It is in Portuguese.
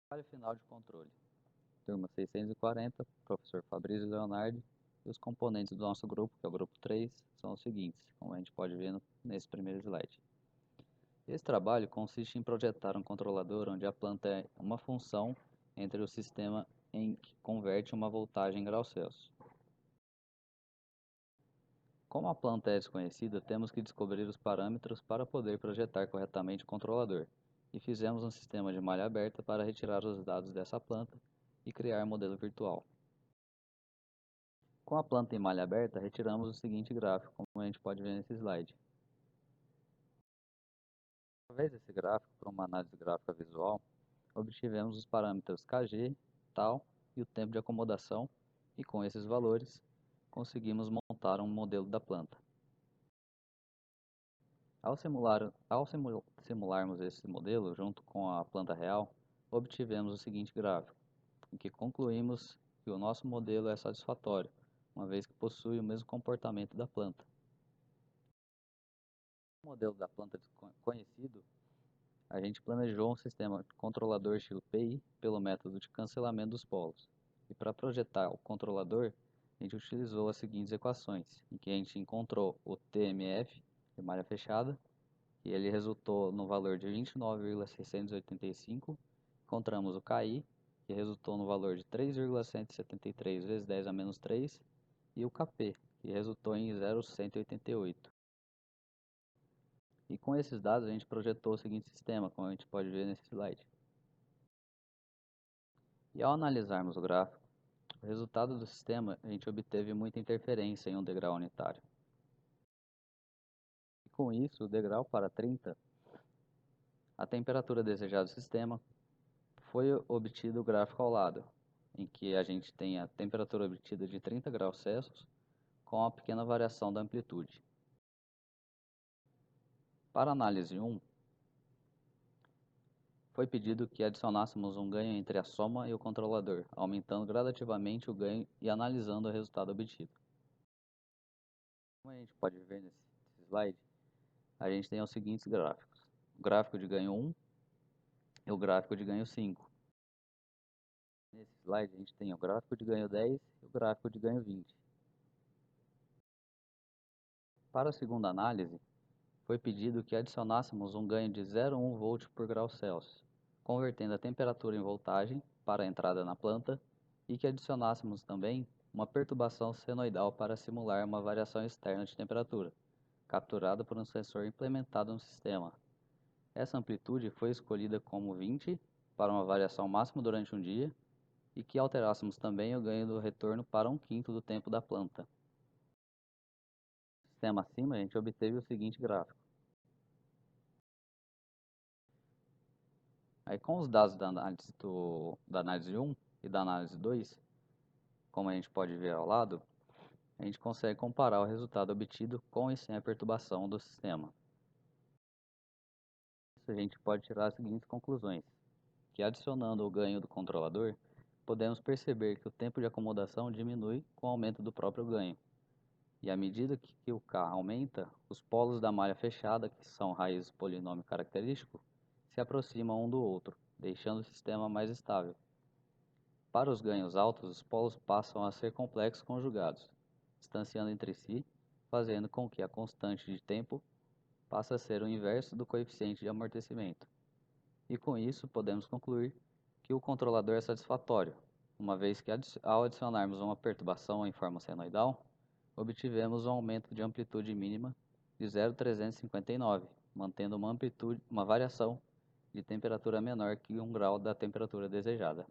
Trabalho final de controle. Turma 640, professor Fabrício Leonardo, e os componentes do nosso grupo, que é o grupo 3, são os seguintes, como a gente pode ver nesse primeiro slide. Esse trabalho consiste em projetar um controlador onde a planta é uma função entre o sistema em que converte uma voltagem em graus Celsius. Como a planta é desconhecida, temos que descobrir os parâmetros para poder projetar corretamente o controlador, e fizemos um sistema de malha aberta para retirar os dados dessa planta e criar um modelo virtual. Com a planta em malha aberta, retiramos o seguinte gráfico, como a gente pode ver nesse slide. Através desse gráfico, por uma análise gráfica visual, obtivemos os parâmetros kg, tal e o tempo de acomodação, e com esses valores, conseguimos montar um modelo da planta. Ao simularmos esse modelo junto com a planta real, obtivemos o seguinte gráfico, em que concluímos que o nosso modelo é satisfatório, uma vez que possui o mesmo comportamento da planta. No modelo da planta conhecido, a gente planejou um sistema controlador estilo PI pelo método de cancelamento dos polos. E para projetar o controlador, a gente utilizou as seguintes equações, em que a gente encontrou o TMF, de malha fechada, e ele resultou no valor de 29,685. Encontramos o KI, que resultou no valor de 3,173 vezes 10 a menos 3, e o KP, que resultou em 0,188. E com esses dados a gente projetou o seguinte sistema, como a gente pode ver nesse slide. E ao analisarmos o gráfico, o resultado do sistema a gente obteve muita interferência em um degrau unitário. E com isso, o degrau para 30, a temperatura desejada do sistema, foi obtido o gráfico ao lado, em que a gente tem a temperatura obtida de 30 graus Celsius com uma pequena variação da amplitude. Para a análise 1, foi pedido que adicionássemos um ganho entre a soma e o controlador, aumentando gradativamente o ganho e analisando o resultado obtido. Como a gente pode ver nesse slide, a gente tem os seguintes gráficos. O gráfico de ganho 1 e o gráfico de ganho 5. Nesse slide a gente tem o gráfico de ganho 10 e o gráfico de ganho 20. Para a segunda análise, foi pedido que adicionássemos um ganho de 0,1 volt por grau Celsius, convertendo a temperatura em voltagem para a entrada na planta, e que adicionássemos também uma perturbação senoidal para simular uma variação externa de temperatura, capturada por um sensor implementado no sistema. Essa amplitude foi escolhida como 20 para uma variação máxima durante um dia, e que alterássemos também o ganho do retorno para 1/5 do tempo da planta. No sistema acima, a gente obteve o seguinte gráfico. Aí, com os dados da análise 1 e da análise 2, como a gente pode ver ao lado, a gente consegue comparar o resultado obtido com e sem a perturbação do sistema. A gente pode tirar as seguintes conclusões, que adicionando o ganho do controlador, podemos perceber que o tempo de acomodação diminui com o aumento do próprio ganho. E à medida que o K aumenta, os polos da malha fechada, que são raízes polinômio característico, se aproximam um do outro, deixando o sistema mais estável. Para os ganhos altos, os polos passam a ser complexos conjugados, distanciando entre si, fazendo com que a constante de tempo passe a ser o inverso do coeficiente de amortecimento. E com isso, podemos concluir que o controlador é satisfatório, uma vez que ao adicionarmos uma perturbação em forma senoidal, obtivemos um aumento de amplitude mínima de 0,359, mantendo uma variação de temperatura menor que 1 grau da temperatura desejada.